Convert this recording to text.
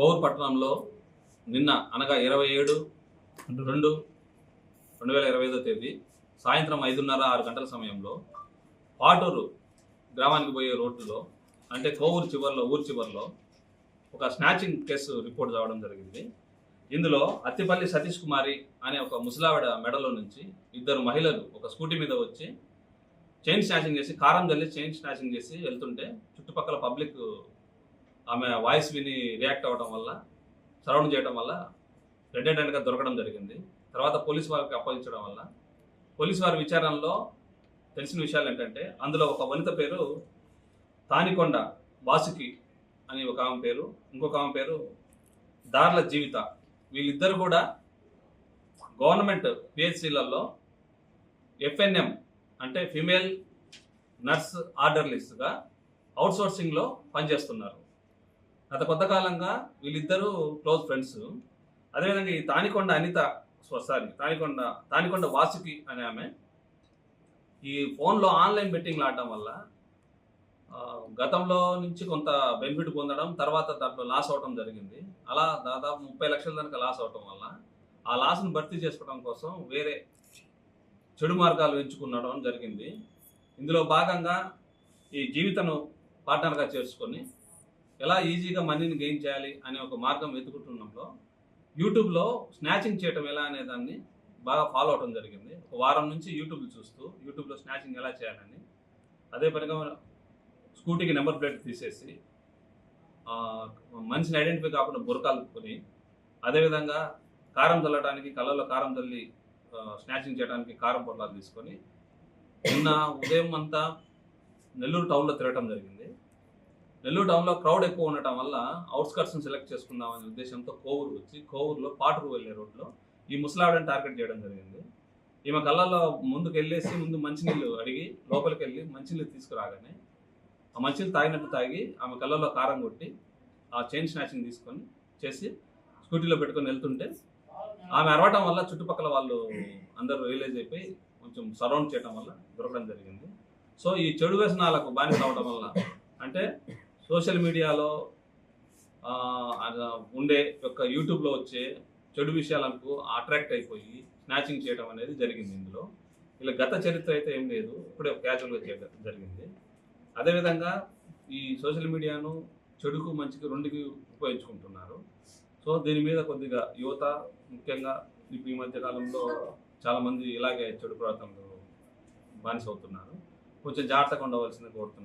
కోవూరు పట్టణంలో నిన్న అనగా 27/2/2025 సాయంత్రం 5:30-6 గంటల సమయంలో పాటూరు గ్రామానికి పోయే రోడ్డులో అంటే కోవూరు ఊరు చివరిలో ఒక స్నాచింగ్ కేసు రిపోర్ట్ కావడం జరిగింది. ఇందులో అత్తిపల్లి సతీష్ కుమారి అనే ఒక ముసలావిడ మెడలో నుంచి ఇద్దరు మహిళలు ఒక స్కూటీ మీద వచ్చి చైన్ స్నాచింగ్ చేసి కారం జల్లి చైన్ స్నాచింగ్ చేసి వెళ్తుంటే చుట్టుపక్కల పబ్లిక్ ఆమె వాయిస్ విని రియాక్ట్ అవ్వడం వల్ల సరౌండ్ చేయడం వల్ల రెడ్ హ్యాండెడ్గా దొరకడం జరిగింది. తర్వాత పోలీసు వారికి అప్పగించడం వల్ల పోలీసు వారి విచారణలో తెలిసిన విషయాలు ఏంటంటే అందులో ఒక వనిత పేరు తానికొండ వాసుకి అని ఒక ఆమె పేరు, ఇంకొక ఆమె పేరు దార్ల జీవిత. వీళ్ళిద్దరు కూడా గవర్నమెంట్ పిహెచ్సిలలో FNM అంటే ఫీమేల్ నర్స్ ఆర్డర్లిస్ట్గా అవుట్సోర్సింగ్లో పనిచేస్తున్నారు. గత కొంతకాలంగా వీళ్ళిద్దరూ క్లోజ్ ఫ్రెండ్స్. అదేవిధంగా ఈ తానికొండ వాసుకి అనే ఆమె ఈ ఫోన్లో ఆన్లైన్ బెట్టింగ్లు ఆడటం వల్ల గతంలో నుంచి కొంత బెనిఫిట్ పొందడం, తర్వాత దాంట్లో లాస్ అవడం జరిగింది. అలా దాదాపు 30 లక్షల దానికి లాస్ అవడం వల్ల ఆ లాస్ను భర్తీ చేసుకోవడం కోసం వేరే చెడు మార్గాలు ఎంచుకునడం జరిగింది. ఇందులో భాగంగా ఈ జీవితను పార్ట్నర్గా చేసుకొని ఎలా ఈజీగా మనీని గెయిన్ చేయాలి అనే ఒక మార్గం వెతుకుతున్నంలో యూట్యూబ్లో స్నాచింగ్ చేయటం ఎలా అనే దాన్ని బాగా ఫాలో అవడం జరిగింది. ఒక వారం నుంచి యూట్యూబ్లో స్నాచింగ్ ఎలా చేయాలని అదే పనిగా స్కూటీకి నెంబర్ ప్లేట్ తీసేసి మనిషిని ఐడెంటిఫై కాకుండా బురకాలుకొని అదేవిధంగా కారం చల్లడానికి కళ్ళలో కారం చల్లి స్నాచింగ్ చేయడానికి కారం పొట్లాలు తీసుకొని నిన్న ఉదయం అంతా నెల్లూరు టౌన్లో తిరగటం జరిగింది. నెల్లూరు టౌన్లో క్రౌడ్ ఎక్కువ ఉండటం వల్ల అవుట్స్కర్ట్స్ని సెలెక్ట్ చేసుకుందామనే ఉద్దేశంతో కోవూరు వచ్చి కోవూరులో పాటూరు వెళ్ళే రోడ్లో ఈ ముసలావిడని టార్గెట్ చేయడం జరిగింది. ఈమె కళ్ళల్లో ముందు మంచినీళ్ళు అడిగి లోపలికి వెళ్ళి మంచినీళ్ళు తీసుకురాగానే ఆ మంచినీళ్ళు తాగినట్టు తాగి ఆమె కళ్ళల్లో కారం కొట్టి ఆ చైన్ స్నాచింగ్ తీసుకొని చేసి స్కూటీలో పెట్టుకొని వెళ్తుంటే ఆమె అరవటం వల్ల చుట్టుపక్కల వాళ్ళు అందరూ రియలైజ్ అయిపోయి కొంచెం సరౌండ్ చేయడం వల్ల దొరకడం జరిగింది. సో ఈ చెడు వ్యసనాలకు బానిస అవడం వల్ల అంటే సోషల్ మీడియాలో ఉండే యూట్యూబ్లో వచ్చే చెడు విషయాలకు అట్రాక్ట్ అయిపోయి స్నాచింగ్ చేయడం అనేది జరిగింది. ఇందులో ఇలా గత చరిత్ర అయితే ఏం లేదు, ఇప్పుడే క్యాజువల్గా చేయడం జరిగింది. అదేవిధంగా ఈ సోషల్ మీడియాను చెడుకు మంచికి రెండుకి ఉపయోగించుకుంటున్నారు. సో దీని మీద కొద్దిగా యువత ముఖ్యంగా ఈ మధ్య కాలంలో చాలామంది ఇలాగే చెడు ప్రవర్తనలు బానిస అవుతున్నారు. కొంచెం జాగ్రత్తగా ఉండవలసింది కోరుతున్నారు.